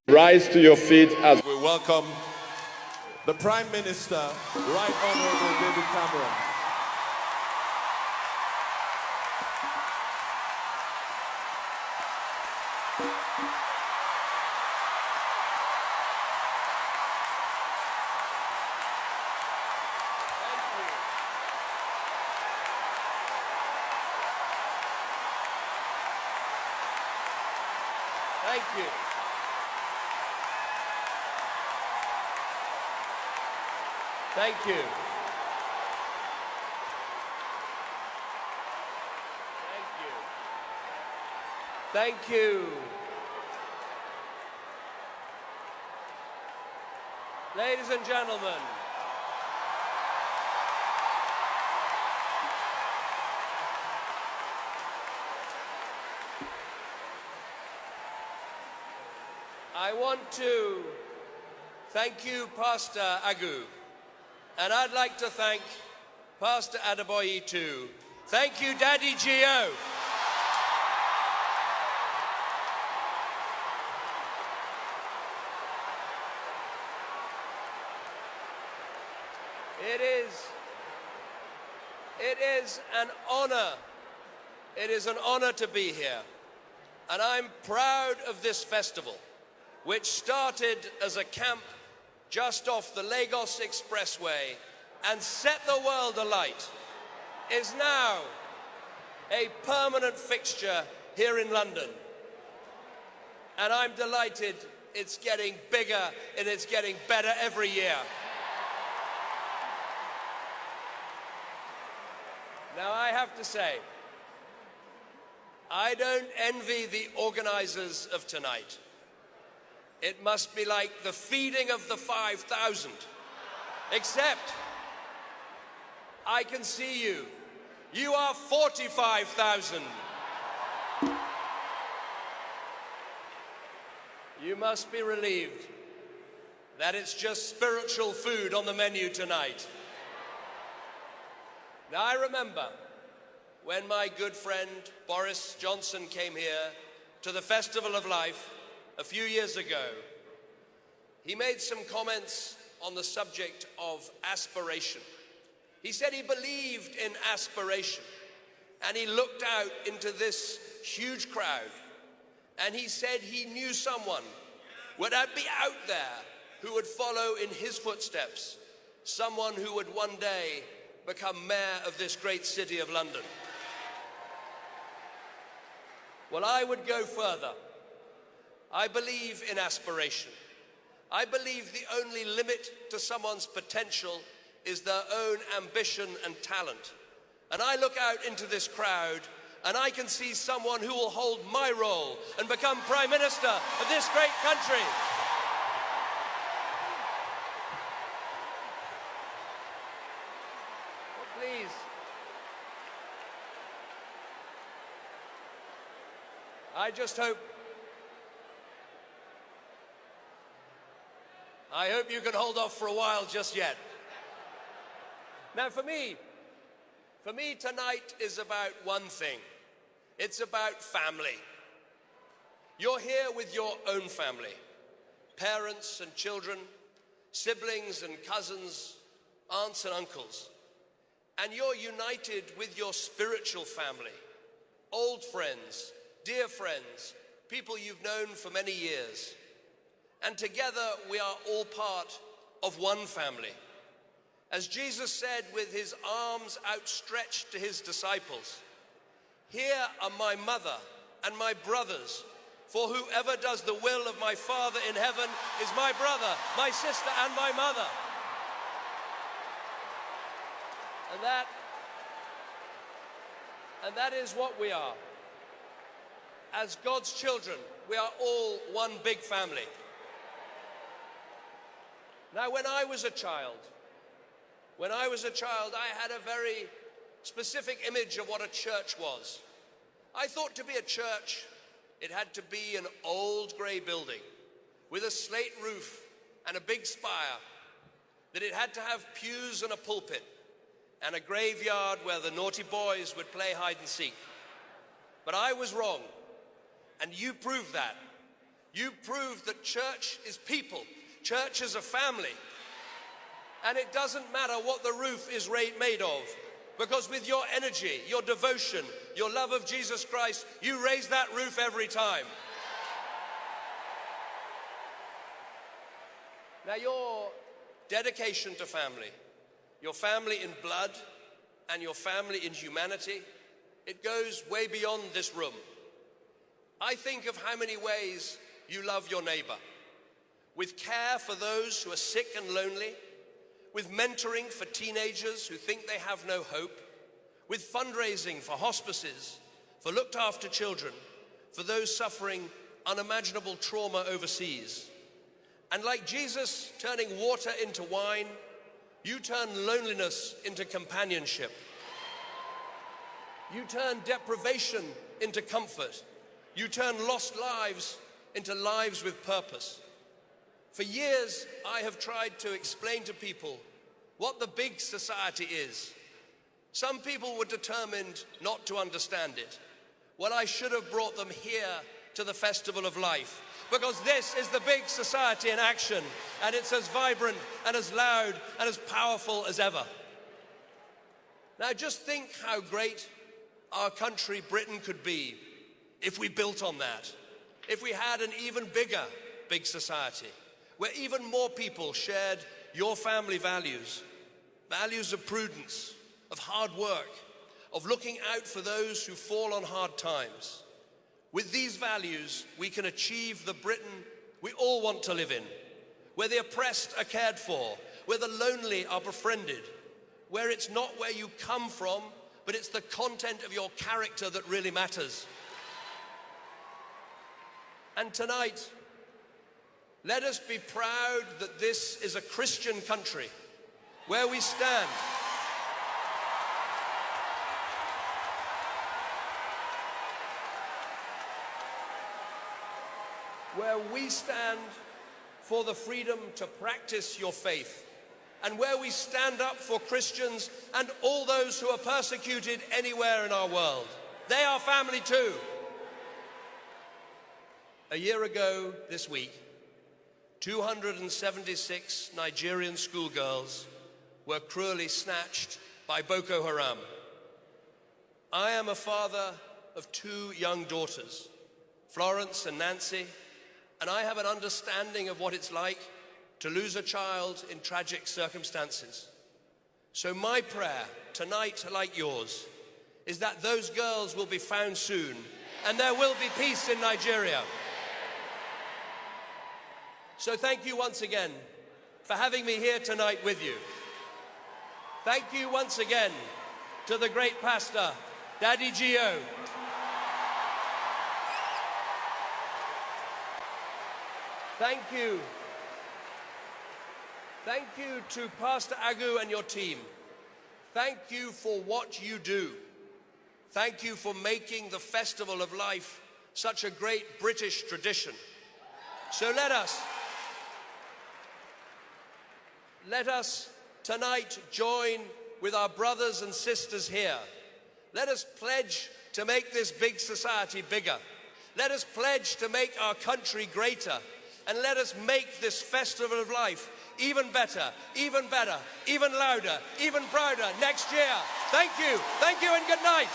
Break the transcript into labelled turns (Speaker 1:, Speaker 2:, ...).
Speaker 1: Rise to your feet as
Speaker 2: we welcome the Prime Minister, Right Honorable David Cameron.
Speaker 3: Thank you. Thank you. Thank you. Thank you. Ladies and gentlemen, I want to thank you, Pastor Agu, and I'd like to thank Pastor Adeboye too. Thank you, Daddy Gio. It is an honor. It is an honor to be here. And I'm proud of this festival, which started as a camp just off the Lagos Expressway and set the world alight, is now a permanent fixture here in London. And I'm delighted it's getting bigger and it's getting better every year. Now, I have to say, I don't envy the organizers of tonight. It must be like the feeding of the 5,000. Except, I can see you. You are 45,000. You must be relieved that it's just spiritual food on the menu tonight. Now, I remember when my good friend Boris Johnson came here to the Festival of Life a few years ago. He made some comments on the subject of aspiration. He said he believed in aspiration, and he looked out into this huge crowd, and he said he knew someone would be out there who would follow in his footsteps, someone who would one day become mayor of this great city of London. Well, I would go further. I believe in aspiration. I believe the only limit to someone's potential is their own ambition and talent. And I look out into this crowd and I can see someone who will hold my role and become Prime Minister of this great country. Please. I just hope you can hold off for a while just yet. Now for me tonight is about one thing. It's about family. You're here with your own family, parents and children, siblings and cousins, aunts and uncles. And you're united with your spiritual family, old friends, dear friends, people you've known for many years. And together we are all part of one family. As Jesus said with his arms outstretched to his disciples, "Here are my mother and my brothers, for whoever does the will of my Father in heaven is my brother, my sister, and my mother." And that is what we are. As God's children, we are all one big family. Now, when I was a child, I had a very specific image of what a church was. I thought to be a church, it had to be an old grey building with a slate roof and a big spire, that it had to have pews and a pulpit and a graveyard where the naughty boys would play hide and seek. But I was wrong, and you proved that. You proved that church is people. Church is a family. And it doesn't matter what the roof is made of, because with your energy, your devotion, your love of Jesus Christ, you raise that roof every time. Now, your dedication to family, your family in blood and your family in humanity, it goes way beyond this room. I think of how many ways you love your neighbor, with care for those who are sick and lonely, with mentoring for teenagers who think they have no hope, with fundraising for hospices, for looked after children, for those suffering unimaginable trauma overseas. And like Jesus turning water into wine, you turn loneliness into companionship. You turn deprivation into comfort. You turn lost lives into lives with purpose. For years, I have tried to explain to people what the big society is. Some people were determined not to understand it. Well, I should have brought them here to the Festival of Life, because this is the big society in action, and it's as vibrant and as loud and as powerful as ever. Now, just think how great our country, Britain, could be if we built on that, if we had an even bigger big society, where even more people shared your family values, values of prudence, of hard work, of looking out for those who fall on hard times. With these values, we can achieve the Britain we all want to live in, where the oppressed are cared for, where the lonely are befriended, where it's not where you come from, but it's the content of your character that really matters. And tonight, let us be proud that this is a Christian country where we stand. Where we stand for the freedom to practice your faith, and where we stand up for Christians and all those who are persecuted anywhere in our world. They are family too. A year ago this week, 276 Nigerian schoolgirls were cruelly snatched by Boko Haram. I am a father of 2 young daughters, Florence and Nancy, and I have an understanding of what it's like to lose a child in tragic circumstances. So my prayer tonight, like yours, is that those girls will be found soon and there will be peace in Nigeria. So thank you once again for having me here tonight with you. Thank you once again to the great pastor, Daddy Gio. Thank you. Thank you to Pastor Agu and your team. Thank you for what you do. Thank you for making the Festival of Life such a great British tradition. So let us tonight join with our brothers and sisters here. Let us pledge to make this big society bigger. Let us pledge to make our country greater. And let us make this Festival of Life even better, even louder, even prouder next year. Thank you, and good night.